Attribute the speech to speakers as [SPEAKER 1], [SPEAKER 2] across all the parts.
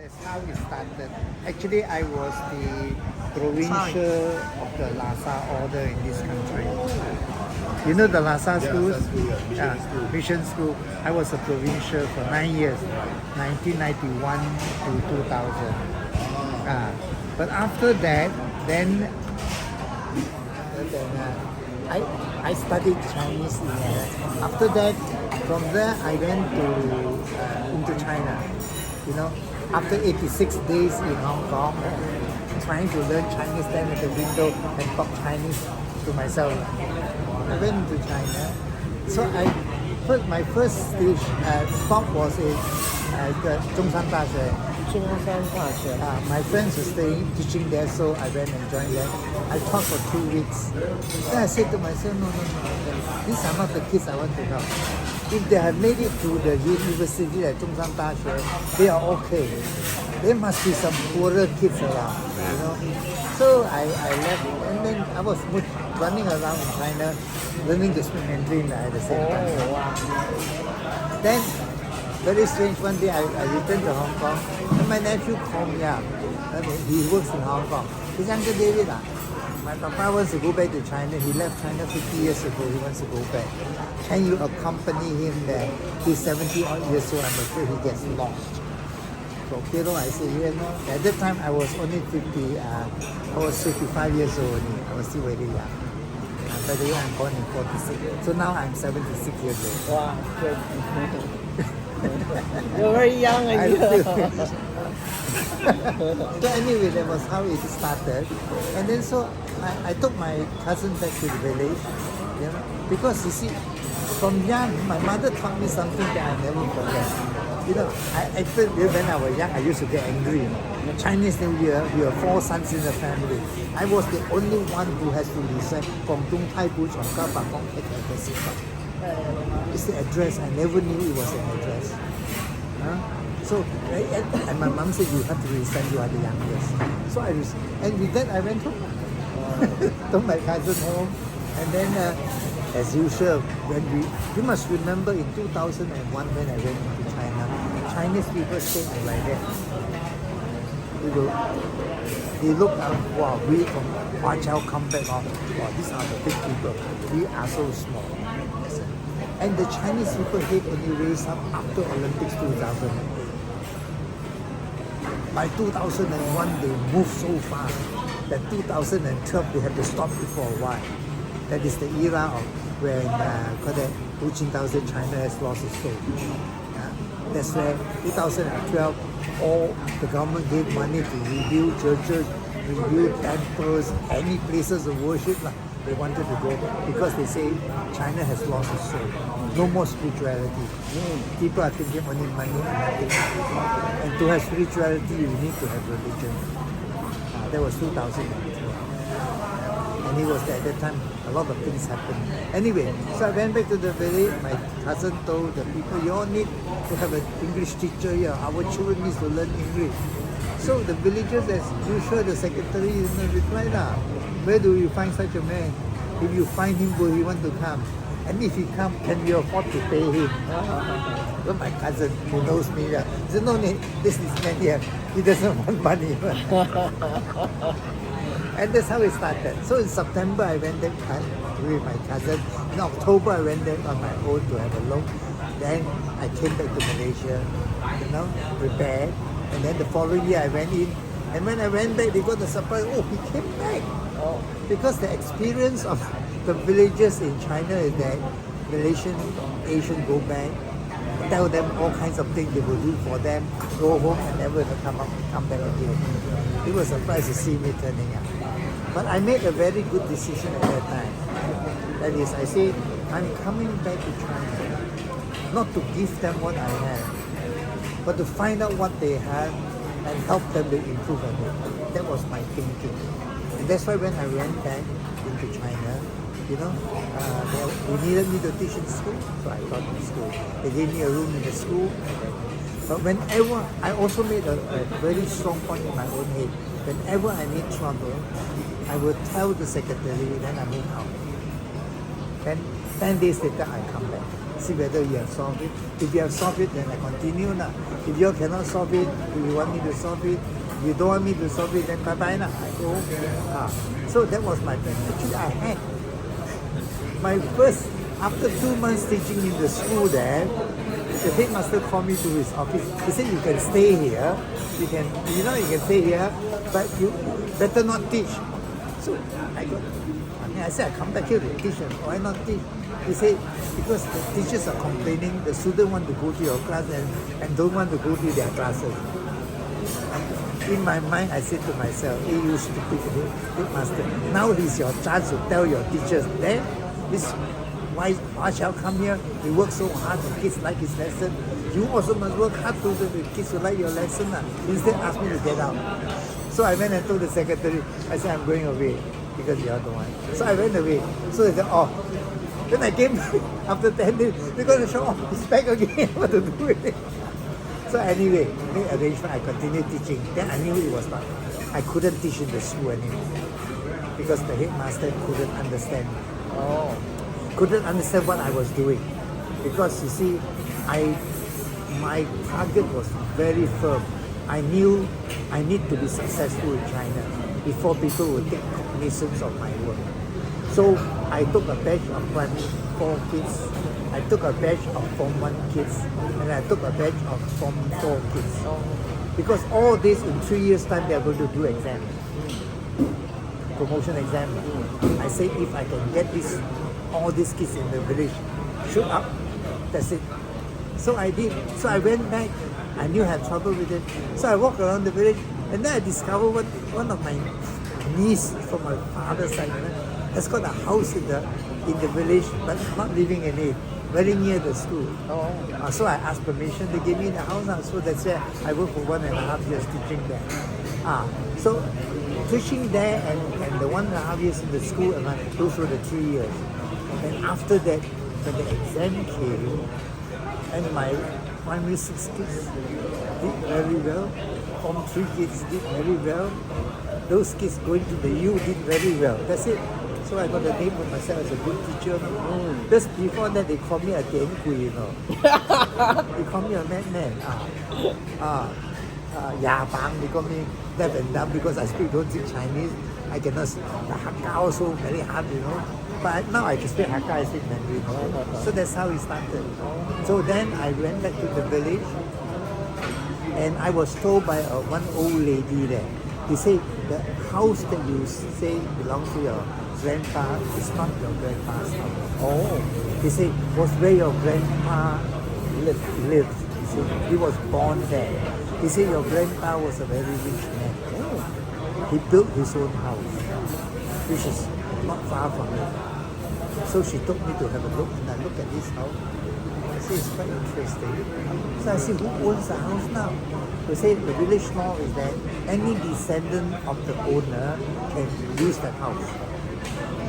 [SPEAKER 1] That's how it started. Actually, I was the provincial of the Lhasa order in this country. You know the Lhasa schools?
[SPEAKER 2] Mission school.
[SPEAKER 1] Mission school. I was a provincial for 9 years, 1991 to 2000. But after that, then I studied Chinese. After that, from there I went to into China. You know, after 86 days in Hong Kong, trying to learn Chinese, stand at the window and talk Chinese to myself. I went into China. So my first stop was in the Zhongshan Daxue. My friends were teaching there, so I went and joined them. I taught for 2 weeks. Then I said to myself, no, these are not the kids I want to help. If they have made it to the university at Zhongshan Daxue, they are okay. There must be some poorer kids around, you know. So I left, and then I was running around in China, learning to speak Mandarin at the same time. Then, very strange, one day I returned to Hong Kong, and my nephew called me up. He works in Hong Kong. He's Uncle David. My papa wants to go back to China. He left China 50 years ago. He wants to go back. Can you accompany him there? He's 70 odd years old. I'm afraid he gets lost. So, okay, I said, at that time I was only 50. I was 55 years old only. I was still very young. By the way, I'm born in 46. So now I'm 76 years old.
[SPEAKER 3] Wow, good. You're very young and
[SPEAKER 1] So anyway, that was how it started. And then so I took my cousin back to the village, you know, because you see, from young, my mother taught me something that I never forget. You know, when I was young, I used to get angry. Chinese New Year, we were 4 sons in the family. I was the only one who has to recite Guangdong Taibu Chongka Bakong It's the address. I never knew it was an address. So, and my mom said, you have to recite, you are the youngest. So and with that I went home. Took my cousin home. And then, as usual, you must remember in 2001 when I went into China, Chinese people say like that. They look out, wow, we from Huachao come back, wow, these are the big people. We are so small. And the Chinese people hate only raised up after Olympics 2008. By 2001, they moved so fast that 2012 they had to stop it for a while. That is the era of when Hu Jintao said China has lost its soul. That's where 2012, all the government gave money to rebuild churches, rebuild temples, any places of worship. They wanted to go because they say China has lost its soul. No more spirituality. People are thinking only money and nothing. And to have spirituality, you need to have religion. That was 2012. And it was at that time, a lot of things happened. Anyway, so I went back to the village. My cousin told the people, you all need to have an English teacher here. Our children need to learn English. So the villagers, as usual, the secretary replied, where do you find such a man? If you find him, will he want to come? And if he comes, can we afford to pay him? So my cousin, who knows me, said, no need, this man here, he doesn't want money. And that's how it started. So in September, I went there with my cousin. In October, I went there on my own to have a look. Then I came back to Malaysia, prepared. And then the following year, I went in. And when I went back, they got the surprise, oh, he came back. Because the experience of the villagers in China is that Malaysian, Asian go back, tell them all kinds of things they will do for them, go home and never come back again. It was a surprise to see me turning up. But I made a very good decision at that time. That is, I said, I'm coming back to China, not to give them what I have, but to find out what they have and help them to improve on it. That was my thinking. And that's why when I went back into China, they needed me to teach in school, so I taught in school. They gave me a room in the school. But whenever, I also made a very strong point in my own head, whenever I need trouble, I will tell the secretary, then I move out. Then 10 days later, I come back, see whether you have solved it. If you have solved it, then I continue now. If you cannot solve it, if you want me to solve it, if you don't want me to solve it, then bye-bye now. I go home. So that was my plan. Actually, I had my first, after 2 months teaching in the school there, the headmaster called me to his office. He said, you can stay here, you can stay here, but you better not teach. So I said, I come back here to teach, and why not teach? He said, because the teachers are complaining, the students want to go to your class and don't want to go to their classes. And in my mind, I said to myself, hey, you stupid headmaster, now is your chance to tell your teachers, then this why shall come here? He works so hard, the kids like his lesson. You also must work hard so that the kids will like your lesson. Instead, ask me to get out. So I went and told the secretary, I said, I'm going away because you are the one. So I went away. So they said, oh. Then I came after 10 days, they're going to show, oh, he's back again. What to do with it? So anyway, made arrangement, I continued teaching. Then I knew it was not, I couldn't teach in the school anymore because the headmaster couldn't understand me. Couldn't understand what I was doing. Because you see, my target was very firm. I knew I need to be successful in China before people would take cognizance of my work. So I took a batch of primary 4 kids, I took a batch of Form 1 kids, and I took a batch of Form 4 kids. Because all this in 3 years' time they are going to do exam. Promotion exam. I say if I can get all these kids in the village shoot up, that's it. So I did. So I went back. I knew I had trouble with it. So I walked around the village, and then I discovered one of my niece from my father's side has got a house in the village, but not living in it, very near the school. So I asked permission. They gave me the house now. So that's where I worked for 1.5 years teaching there. So teaching there and the 1.5 years in the school, and those were the 3 years. And after that, when the exam came, and my primary 6 kids did very well, Form 3 kids did very well, those kids going to the U did very well. That's it. So I got a name for myself as a good teacher. Just before that, they called me a Dian Gui, They called me a madman. Ya Bang, they call me deaf and dumb because I don't speak Chinese. I cannot, the Hakka also very hard, But now I can speak Hakka, I speak Mandarin. So that's how it started. So then I went back to the village, and I was told by one old lady there. They say the house that you say belongs to your grandpa is not your grandpa's house. They say was where your grandpa lived. He was born there. He said your grandpa was a very rich man. He built his own house, which is not far from it. So she took me to have a look, and I looked at this house. I said, it's quite interesting. So I said, who owns the house now? They say the village law is that any descendant of the owner can use that house.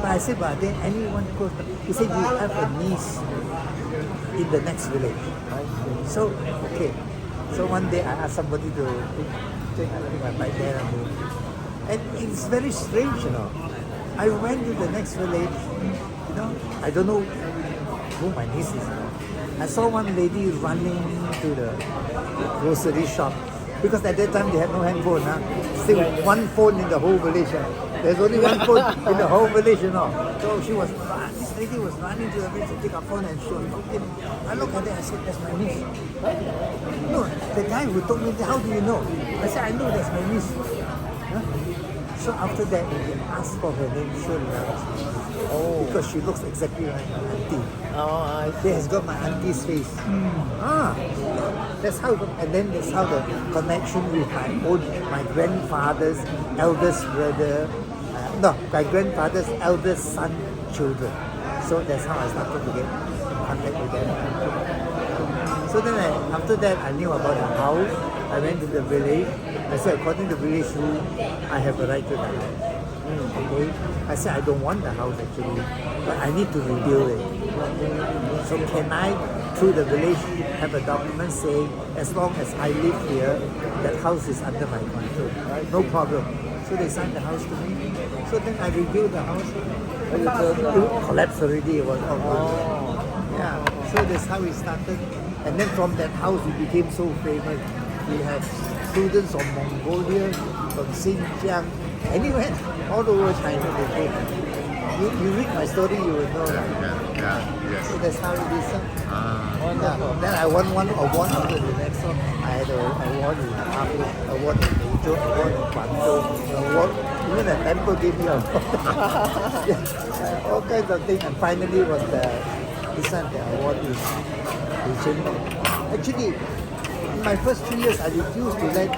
[SPEAKER 1] But I said, but then anyone goes, he said, you have a niece in the next village. So, okay. So one day I asked somebody to take my dad and it's very strange, I went to the next village, I don't know who my niece is. I saw one lady running to the grocery shop because at that time they had no handphone. Still one phone in the whole village. There's only one phone in the whole village, So this lady was running to the village to take a phone and she was talking. I looked at it, I said, that's my niece. No, the guy who told me, how do you know? I said, I know that's my niece. So after that, he asked for her name, sure enough. Because she looks exactly like my auntie. She has got my auntie's face. That's how, and then that's how the connection with my grandfather's eldest brother, my grandfather's eldest son children. So that's how I started to get in contact with them. So then after that, I knew about the house. I went to the village. I said, according to village rule, I have a right to the house. Okay? I said, I don't want the house actually, but I need to rebuild it. So can I, through the village, have a document saying, as long as I live here, that house is under my control. No problem. So they signed the house to me. So then I rebuilt the house. It collapsed already. It was all gone. Yeah. So that's how it started. And then from that house, we became so famous. We have students from Mongolia, from Xinjiang, anywhere, all over China they came. You read my story, you will know.
[SPEAKER 2] Yes.
[SPEAKER 1] So that's how it is.
[SPEAKER 2] Ah.
[SPEAKER 1] Then I won one award after the next one. I had an award in Harvard, award in Beijing, award in Guangzhou, award. Even the temple gave me an award. Yeah, all kinds of things. And finally was this one, the award in Beijing. Actually, in my first 3 years, I refused to let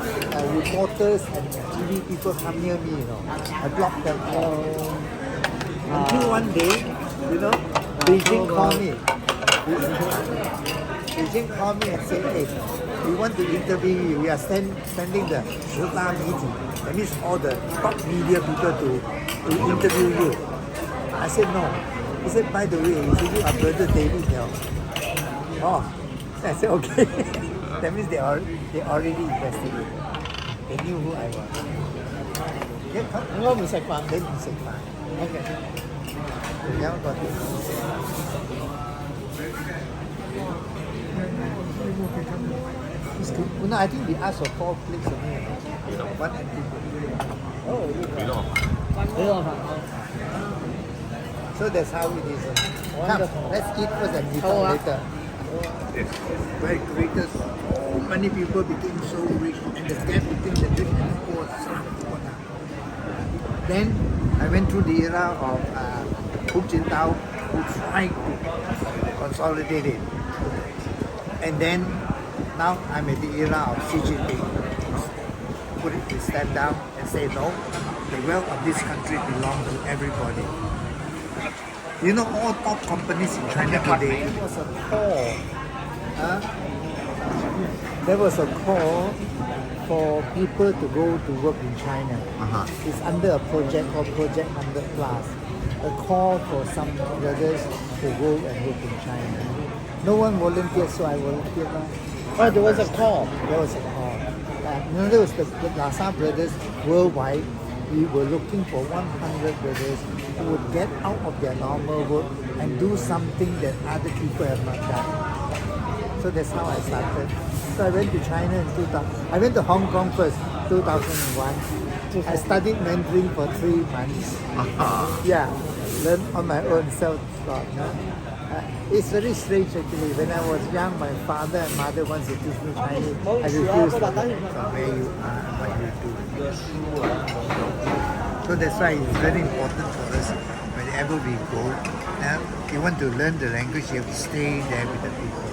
[SPEAKER 1] reporters and TV people come near me, you know. I blocked them all. Until one day, you know, Beijing called me. Beijing called me and said, hey, we want to interview you. We are sending the Ruta meeting. That means all the top media people to interview you. I said, no. He said, by the way, you are brother David now. Oh, I said, okay. That means they already investigated. They knew who I was. Yeah, come.
[SPEAKER 3] 應該唔食飯。
[SPEAKER 1] 你唔食飯。
[SPEAKER 3] OK。
[SPEAKER 1] 有一個點。No, I think we asked for 4 plates only. One empty plate.
[SPEAKER 3] Oh,
[SPEAKER 2] 幾多？
[SPEAKER 3] 幾個飯？
[SPEAKER 1] So that's how it is. Come,
[SPEAKER 3] Wonderful.
[SPEAKER 1] let's eat first and we
[SPEAKER 3] Oh,
[SPEAKER 1] talk
[SPEAKER 3] ah.
[SPEAKER 1] later.
[SPEAKER 2] Yes.
[SPEAKER 1] Where greater, so many people became so rich and the gap between the rich and the poor is so much. Then I went through the era of Hu Jintao, who tried to consolidate it. And then now I'm at the era of Xi Jinping. Put it, stand down and say no, the wealth of this country belongs to everybody. You know, all top companies in China today, there was a call. There was a call for people to go to work in China. It's under a project called Project 100 Plus. A call for some brothers to go and work in China. No one volunteered, so I volunteered.
[SPEAKER 3] Oh, there was a call.
[SPEAKER 1] There was a call. There was the Lhasa brothers worldwide. We were looking for 100 brothers who would get out of their normal work and do something that other people have not done. So that's how I started. So I went to China in 2000. I went to Hong Kong first, 2001. I studied Mandarin for 3 months. Yeah, learned on my own self-taught. It's very strange actually. When I was young, my father and mother wants to teach me Chinese. I refused to learn from where you are and what you do. So that's why it's very important for us whenever we go. If you want to learn the language, you have to stay there with the people.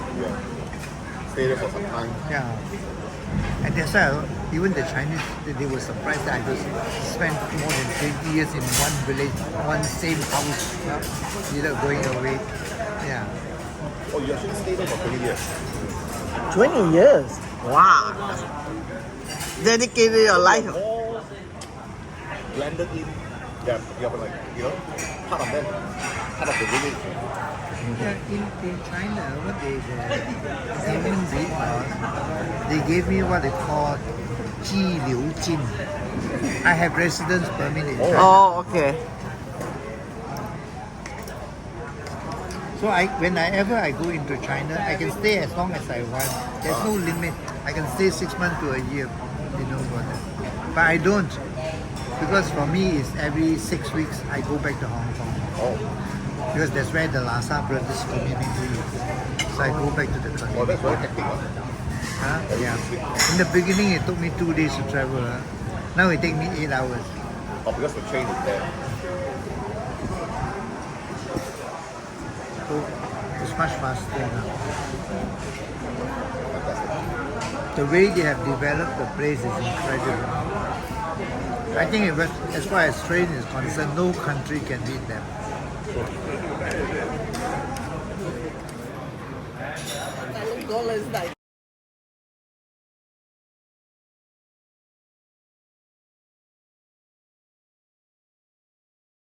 [SPEAKER 2] Stay there for some time.
[SPEAKER 1] Yeah. And that's why even the Chinese, they were surprised that I just spent more than 20 years in one village, one same house, without going away. Yeah.
[SPEAKER 2] Oh, you actually stayed there for 20 years.
[SPEAKER 3] 20 years. Wow. Dedicated your life.
[SPEAKER 2] All blended in. Yeah, you have like, you know, part of them, part of the village.
[SPEAKER 1] Yeah, in China, what they government did was they gave me what they call 居留金. I have residence permit in China.
[SPEAKER 3] Oh, okay.
[SPEAKER 1] So whenever I go into China, I can stay as long as I want. There's no limit. I can stay 6 months to a year. You know about that. But I don't. Because for me, it's every 6 weeks I go back to Hong Kong.
[SPEAKER 2] Oh,
[SPEAKER 1] Because that's where the Lhasa brothers community is. So I go back to the
[SPEAKER 2] oh,
[SPEAKER 1] community.
[SPEAKER 2] that's very hectic. Huh?
[SPEAKER 1] Yeah. In the beginning, it took me 2 days to travel. Now it takes me 8 hours.
[SPEAKER 2] Oh, because the train is there.
[SPEAKER 1] So it's much faster now. The way they have developed the place is incredible. I think as far as train is concerned, no country can beat them.
[SPEAKER 3] $1